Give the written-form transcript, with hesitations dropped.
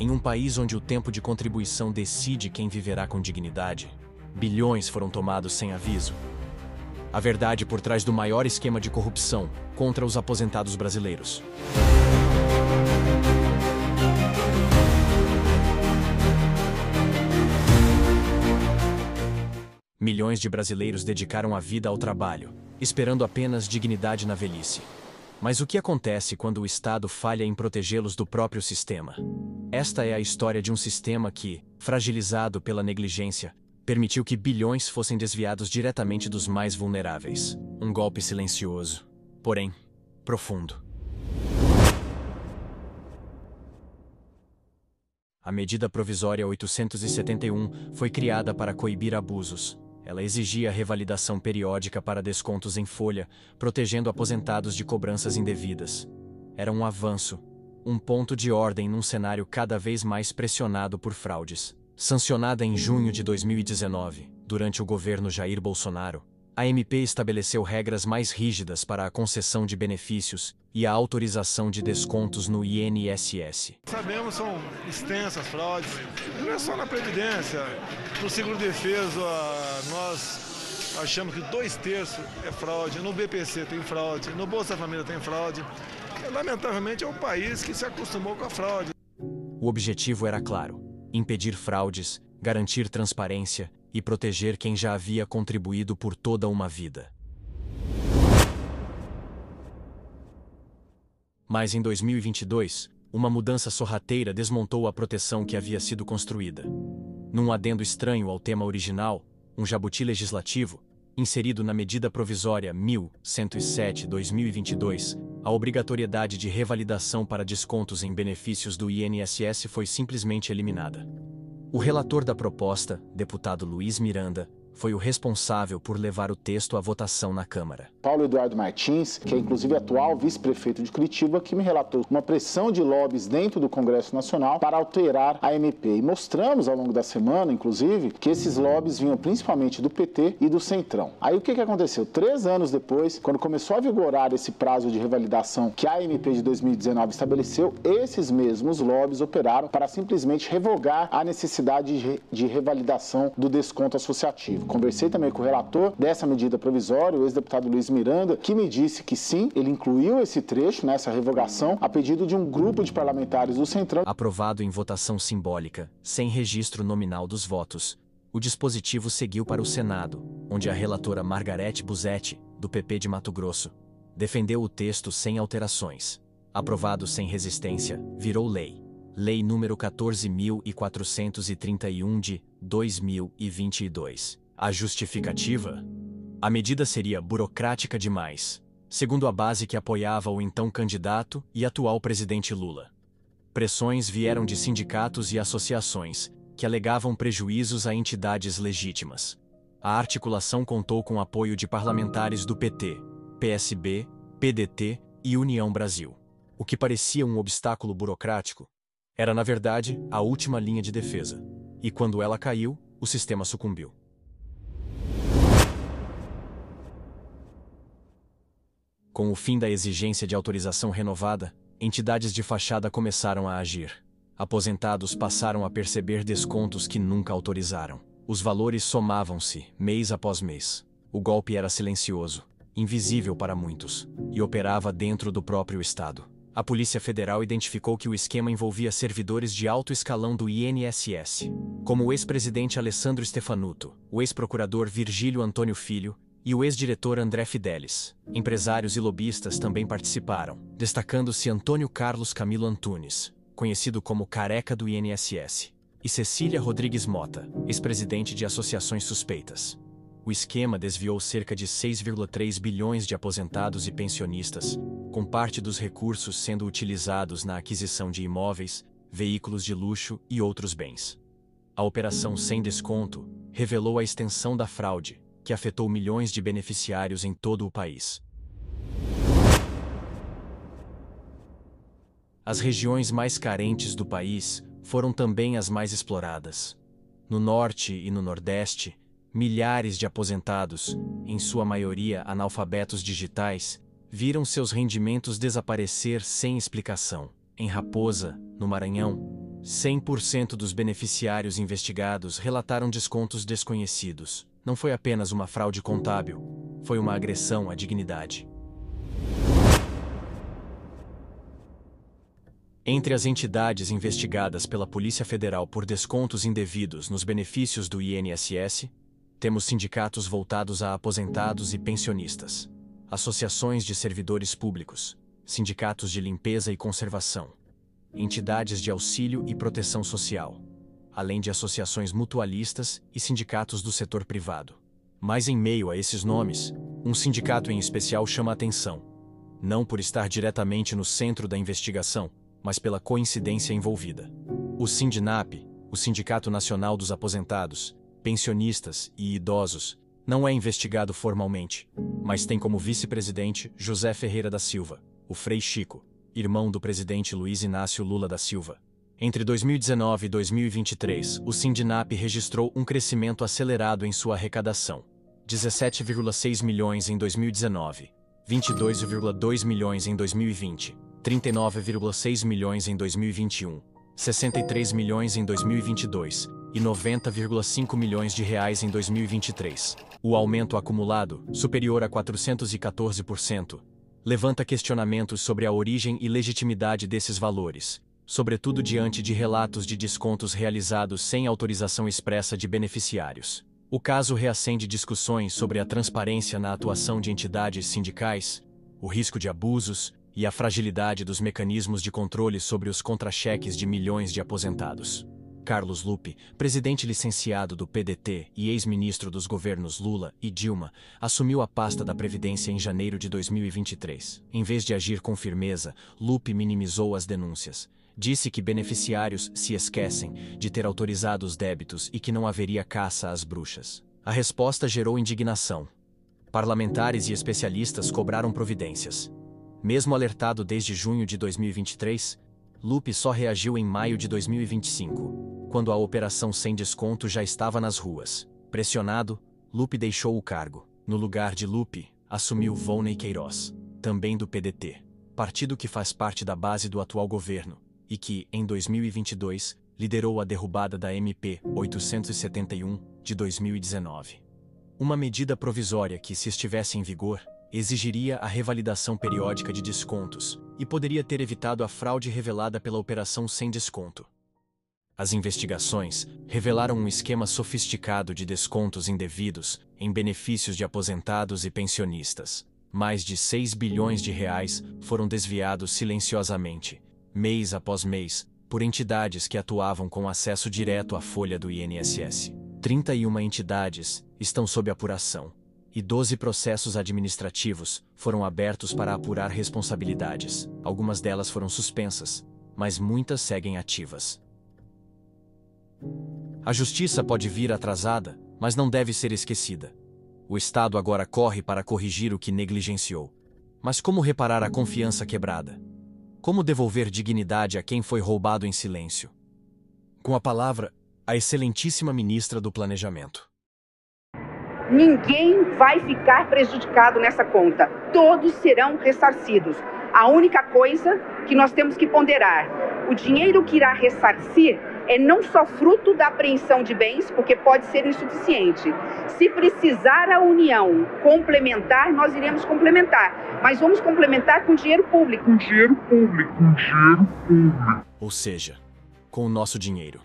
Em um país onde o tempo de contribuição decide quem viverá com dignidade, bilhões foram tomados sem aviso. A verdade por trás do maior esquema de corrupção contra os aposentados brasileiros. Milhões de brasileiros dedicaram a vida ao trabalho, esperando apenas dignidade na velhice. Mas o que acontece quando o Estado falha em protegê-los do próprio sistema? Esta é a história de um sistema que, fragilizado pela negligência, permitiu que bilhões fossem desviados diretamente dos mais vulneráveis. Um golpe silencioso, porém, profundo. A medida provisória 871 foi criada para coibir abusos. Ela exigia revalidação periódica para descontos em folha, protegendo aposentados de cobranças indevidas. Era um avanço, um ponto de ordem num cenário cada vez mais pressionado por fraudes. Sancionada em junho de 2019, durante o governo Jair Bolsonaro, a MP estabeleceu regras mais rígidas para a concessão de benefícios e a autorização de descontos no INSS. Sabemos que são extensas fraudes, não é só na Previdência. No seguro-defeso, nós achamos que 2/3 é fraude, no BPC tem fraude, no Bolsa Família tem fraude. Lamentavelmente é um país que se acostumou com a fraude. O objetivo era claro: impedir fraudes, garantir transparência e proteger quem já havia contribuído por toda uma vida. Mas em 2022, uma mudança sorrateira desmontou a proteção que havia sido construída. Num adendo estranho ao tema original, um jabuti legislativo, inserido na medida provisória 1107/2022, a obrigatoriedade de revalidação para descontos em benefícios do INSS foi simplesmente eliminada. O relator da proposta, deputado Luiz Miranda, foi o responsável por levar o texto à votação na Câmara. Paulo Eduardo Martins, que é inclusive atual vice-prefeito de Curitiba, que me relatou uma pressão de lobbies dentro do Congresso Nacional para alterar a MP. E mostramos ao longo da semana, inclusive, que esses lobbies vinham principalmente do PT e do Centrão. Aí o que aconteceu? 3 anos depois, quando começou a vigorar esse prazo de revalidação que a MP de 2019 estabeleceu, esses mesmos lobbies operaram para simplesmente revogar a necessidade de revalidação do desconto associativo. Conversei também com o relator dessa medida provisória, o ex-deputado Luiz Miranda, que me disse que sim, ele incluiu esse trecho nessa revogação a pedido de um grupo de parlamentares do Centrão. Aprovado em votação simbólica, sem registro nominal dos votos, o dispositivo seguiu para o Senado, onde a relatora Margarete Busetti, do PP de Mato Grosso, defendeu o texto sem alterações. Aprovado sem resistência, virou lei. Lei número 14.431 de 2022. A justificativa? A medida seria burocrática demais, segundo a base que apoiava o então candidato e atual presidente Lula. Pressões vieram de sindicatos e associações, que alegavam prejuízos a entidades legítimas. A articulação contou com apoio de parlamentares do PT, PSB, PDT e União Brasil. O que parecia um obstáculo burocrático era, na verdade, a última linha de defesa. E quando ela caiu, o sistema sucumbiu. Com o fim da exigência de autorização renovada, entidades de fachada começaram a agir. Aposentados passaram a perceber descontos que nunca autorizaram. Os valores somavam-se, mês após mês. O golpe era silencioso, invisível para muitos, e operava dentro do próprio Estado. A Polícia Federal identificou que o esquema envolvia servidores de alto escalão do INSS, como o ex-presidente Alessandro Stefanuto, o ex-procurador Virgílio Antônio Filho e o ex-diretor André Fidelis. Empresários e lobistas também participaram, destacando-se Antônio Carlos Camilo Antunes, conhecido como Careca do INSS, e Cecília Rodrigues Mota, ex-presidente de associações suspeitas. O esquema desviou cerca de 6,3 bilhões de aposentados e pensionistas, com parte dos recursos sendo utilizados na aquisição de imóveis, veículos de luxo e outros bens. A operação sem desconto revelou a extensão da fraude, que afetou milhões de beneficiários em todo o país. As regiões mais carentes do país foram também as mais exploradas. No norte e no nordeste, milhares de aposentados, em sua maioria analfabetos digitais, viram seus rendimentos desaparecer sem explicação. Em Raposa, no Maranhão, 100% dos beneficiários investigados relataram descontos desconhecidos. Não foi apenas uma fraude contábil, foi uma agressão à dignidade. Entre as entidades investigadas pela Polícia Federal por descontos indevidos nos benefícios do INSS, temos sindicatos voltados a aposentados e pensionistas, associações de servidores públicos, sindicatos de limpeza e conservação, entidades de auxílio e proteção social, além de associações mutualistas e sindicatos do setor privado. Mas em meio a esses nomes, um sindicato em especial chama a atenção, não por estar diretamente no centro da investigação, mas pela coincidência envolvida. O Sindinap, o Sindicato Nacional dos Aposentados, Pensionistas e Idosos, não é investigado formalmente, mas tem como vice-presidente José Ferreira da Silva, o Frei Chico, irmão do presidente Luiz Inácio Lula da Silva. Entre 2019 e 2023, o Sindinap registrou um crescimento acelerado em sua arrecadação. 17,6 milhões em 2019, 22,2 milhões em 2020, 39,6 milhões em 2021, 63 milhões em 2022 e 90,5 milhões de reais em 2023. O aumento acumulado, superior a 414%, levanta questionamentos sobre a origem e legitimidade desses valores, sobretudo diante de relatos de descontos realizados sem autorização expressa de beneficiários. O caso reacende discussões sobre a transparência na atuação de entidades sindicais, o risco de abusos e a fragilidade dos mecanismos de controle sobre os contra-cheques de milhões de aposentados. Carlos Lupe, presidente licenciado do PDT e ex-ministro dos governos Lula e Dilma, assumiu a pasta da Previdência em janeiro de 2023. Em vez de agir com firmeza, Lupe minimizou as denúncias. Disse que beneficiários se esquecem de ter autorizado os débitos e que não haveria caça às bruxas. A resposta gerou indignação. Parlamentares e especialistas cobraram providências. Mesmo alertado desde junho de 2023, Lupe só reagiu em maio de 2025, quando a operação sem desconto já estava nas ruas. Pressionado, Lupe deixou o cargo. No lugar de Lupe, assumiu Volney Queiroz, também do PDT, partido que faz parte da base do atual governo, e que, em 2022, liderou a derrubada da MP 871 de 2019. Uma medida provisória que, se estivesse em vigor, exigiria a revalidação periódica de descontos e poderia ter evitado a fraude revelada pela operação sem desconto. As investigações revelaram um esquema sofisticado de descontos indevidos em benefícios de aposentados e pensionistas. Mais de 6 bilhões de reais foram desviados silenciosamente, mês após mês, por entidades que atuavam com acesso direto à folha do INSS. 31 entidades estão sob apuração, e 12 processos administrativos foram abertos para apurar responsabilidades. Algumas delas foram suspensas, mas muitas seguem ativas. A justiça pode vir atrasada, mas não deve ser esquecida. O Estado agora corre para corrigir o que negligenciou. Mas como reparar a confiança quebrada? Como devolver dignidade a quem foi roubado em silêncio? Com a palavra, a excelentíssima ministra do Planejamento. Ninguém vai ficar prejudicado nessa conta. Todos serão ressarcidos. A única coisa que nós temos que ponderar, o dinheiro que irá ressarcir é não só fruto da apreensão de bens, porque pode ser insuficiente. Se precisar a União complementar, nós iremos complementar. Mas vamos complementar com dinheiro público. Ou seja, com o nosso dinheiro.